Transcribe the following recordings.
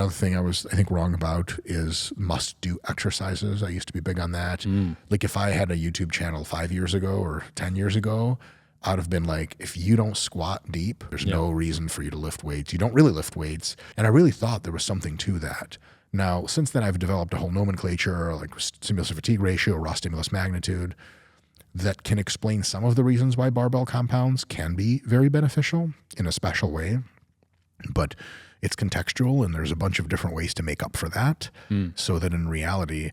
another thing I think wrong about is must do exercises. I used to be big on that. Like if I had a YouTube channel 5 years ago or 10 years ago, I'd have been like, if you don't squat deep, there's no reason for you to lift weights. You don't really lift weights. And I really thought there was something to that. Now, since then, I've developed a whole nomenclature, like stimulus to fatigue ratio, raw stimulus magnitude, that can explain some of the reasons why barbell compounds can be very beneficial in a special way. But it's contextual, and there's a bunch of different ways to make up for that. So that in reality,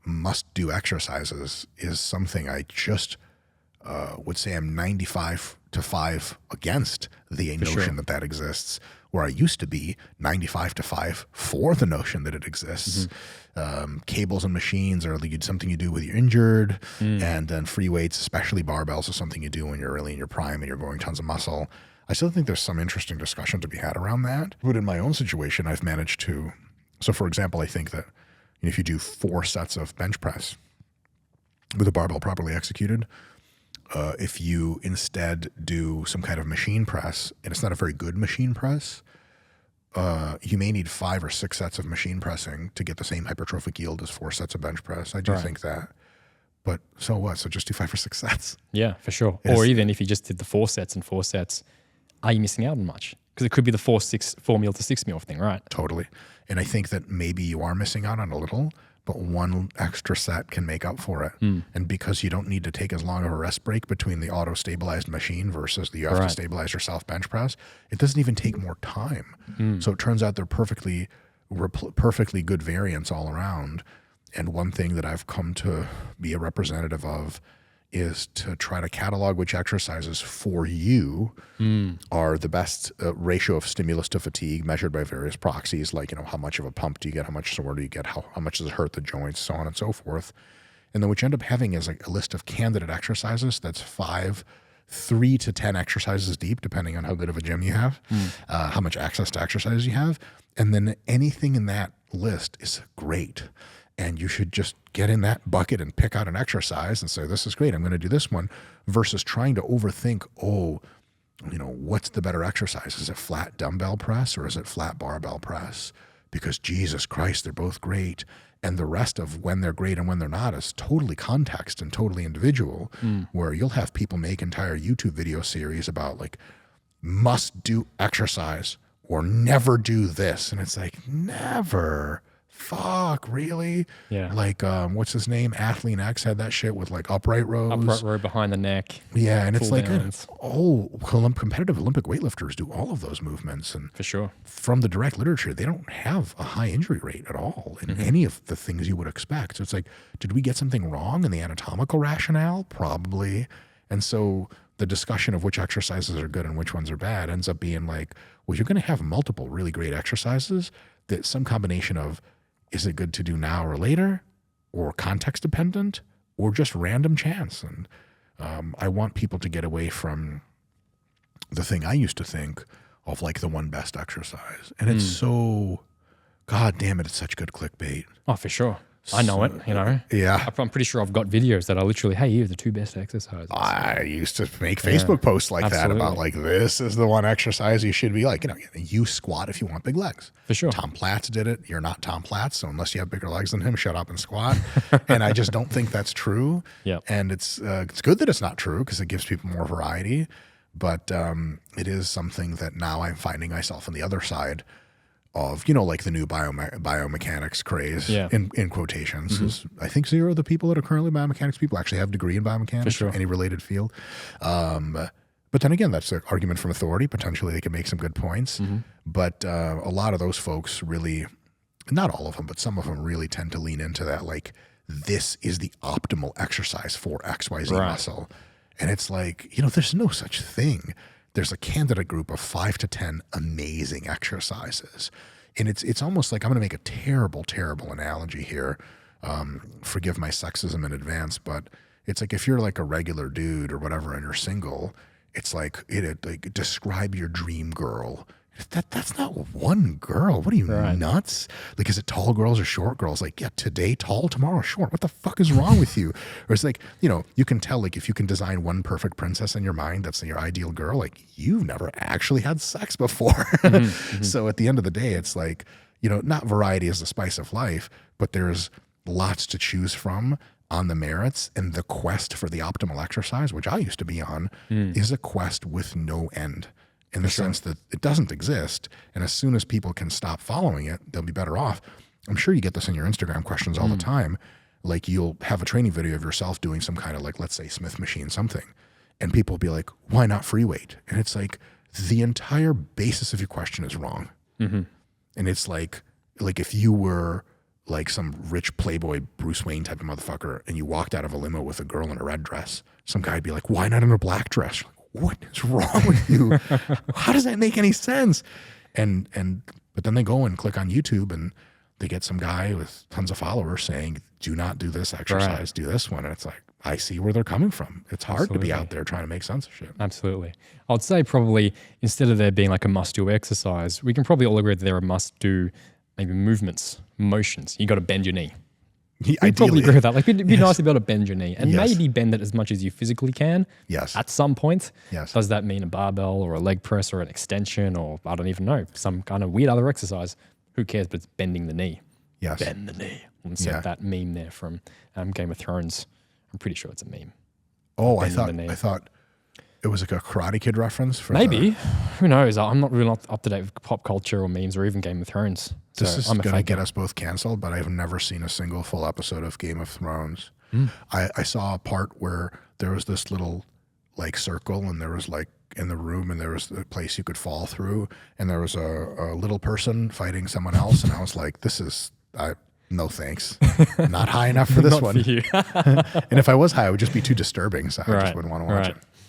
must do exercises is something I just would say I'm 95 to 5 against the notion that exists, where I used to be 95 to 5 for the notion that it exists. Cables and machines are something you do when you're injured, and then free weights, especially barbells, is something you do when you're really in your prime and you're growing tons of muscle. I still think there's some interesting discussion to be had around that. But in my own situation, I've managed to, so for example, I think that if you do 4 sets of bench press with a barbell properly executed, if you instead do some kind of machine press, and it's not a very good machine press, you may need 5 or 6 sets of machine pressing to get the same hypertrophic yield as 4 sets of bench press. I do think that. But so what? So just do 5 or 6 sets. Yeah, for sure. Or even if you just did the 4 sets and 4 sets, are you missing out on much? Because it could be the 4 meal to 6 meal thing, right? Totally. And I think that maybe you are missing out on a little, but 1 extra set can make up for it. And because you don't need to take as long of a rest break between the auto-stabilized machine versus you have to stabilize yourself bench press, it doesn't even take more time. So it turns out they're perfectly good variants all around. And one thing that I've come to be a representative of is to try to catalog which exercises for you are the best ratio of stimulus to fatigue measured by various proxies, like, how much of a pump do you get, how much sore do you get, how much does it hurt the joints, so on and so forth. And then what you end up having is like a list of candidate exercises that's 3 to 10 exercises deep, depending on how good of a gym you have, how much access to exercises you have. And then anything in that list is great. And you should just get in that bucket and pick out an exercise and say, this is great, I'm going to do this one, versus trying to overthink, what's the better exercise? Is it flat dumbbell press or is it flat barbell press? Because Jesus Christ, they're both great. And the rest of when they're great and when they're not is totally context and totally individual, where you'll have people make entire YouTube video series about like, must do exercise or never do this. And it's like, never. Fuck, really? Yeah. Like, what's his name? Athlete X had that shit with like upright rows. Upright row behind the neck. Yeah, and it's like, downs. competitive Olympic weightlifters do all of those movements. And for sure. From the direct literature, they don't have a high injury rate at all in any of the things you would expect. So it's like, did we get something wrong in the anatomical rationale? Probably. And so the discussion of which exercises are good and which ones are bad ends up being like, well, you're going to have multiple really great exercises that some combination of, is it good to do now or later, or context dependent, or just random chance? And I want people to get away from the thing I used to think of, like the one best exercise. And it's so, God damn it, it's such good clickbait. Oh, for sure. I know it, Yeah. I'm pretty sure I've got videos that are literally, hey, here are the 2 best exercises. I used to make Facebook posts like that about like, this is the one exercise you should be like, you squat if you want big legs. For sure. Tom Platz did it. You're not Tom Platz. So unless you have bigger legs than him, shut up and squat. And I just don't think that's true. Yeah. And it's good that it's not true because it gives people more variety. But it is something that now I'm finding myself on the other side of, like the new biomechanics craze in quotations. I think 0 of the people that are currently biomechanics people actually have a degree in biomechanics or any related field. But then again, that's an argument from authority. Potentially they can make some good points. But a lot of those folks really, not all of them, but some of them really tend to lean into that, like, this is the optimal exercise for XYZ muscle. And it's like, there's no such thing. There's a candidate group of 5 to 10 amazing exercises. And it's almost like, I'm going to make a terrible, terrible analogy here. Forgive my sexism in advance, but it's like if you're like a regular dude or whatever and you're single, it's like, describe your dream girl. That's not one girl. What are you, nuts? Like, is it tall girls or short girls? Like, yeah, today tall, tomorrow short. What the fuck is wrong with you? Or it's like, you can tell, like, if you can design one perfect princess in your mind, that's your ideal girl. Like, you've never actually had sex before. So at the end of the day, it's like, not variety is the spice of life, but there's lots to choose from on the merits, and the quest for the optimal exercise, which I used to be on, is a quest with no end, in the sense that it doesn't exist. And as soon as people can stop following it, they'll be better off. I'm sure you get this in your Instagram questions all the time. Like, you'll have a training video of yourself doing some kind of, like, let's say Smith machine something, and people will be like, why not free weight? And it's like, the entire basis of your question is wrong. And it's like if you were like some rich playboy Bruce Wayne type of motherfucker and you walked out of a limo with a girl in a red dress, some guy'd be like, why not in a black dress? Like, what is wrong with you? How does that make any sense? But then they go and click on YouTube and they get some guy with tons of followers saying, do not do this exercise, do this one. And it's like, I see where they're coming from. It's hard to be out there trying to make sense of shit. Absolutely. I would say probably instead of there being like a must-do exercise, we can probably all agree that there are must-do maybe movements, motions. You got to bend your knee. I'd probably agree with that. Like, it'd be nice to be able to bend your knee and maybe bend it as much as you physically can. At some point. Does that mean a barbell or a leg press or an extension or I don't even know, some kind of weird other exercise? Who cares? But it's bending the knee. Bend the knee. And so that meme there from Game of Thrones. I'm pretty sure it's a meme. Oh, I thought it was like a Karate Kid reference. Maybe. Who knows? I'm not really up to date with pop culture or memes or even Game of Thrones. This is going to get us both canceled, but I've never seen a single full episode of Game of Thrones. I saw a part where there was this little like circle and there was like in the room and there was a place you could fall through and there was a little person fighting someone else. And I was like, no thanks. Not high enough for this one. For you. And if I was high, it would just be too disturbing. So I just wouldn't want to watch it.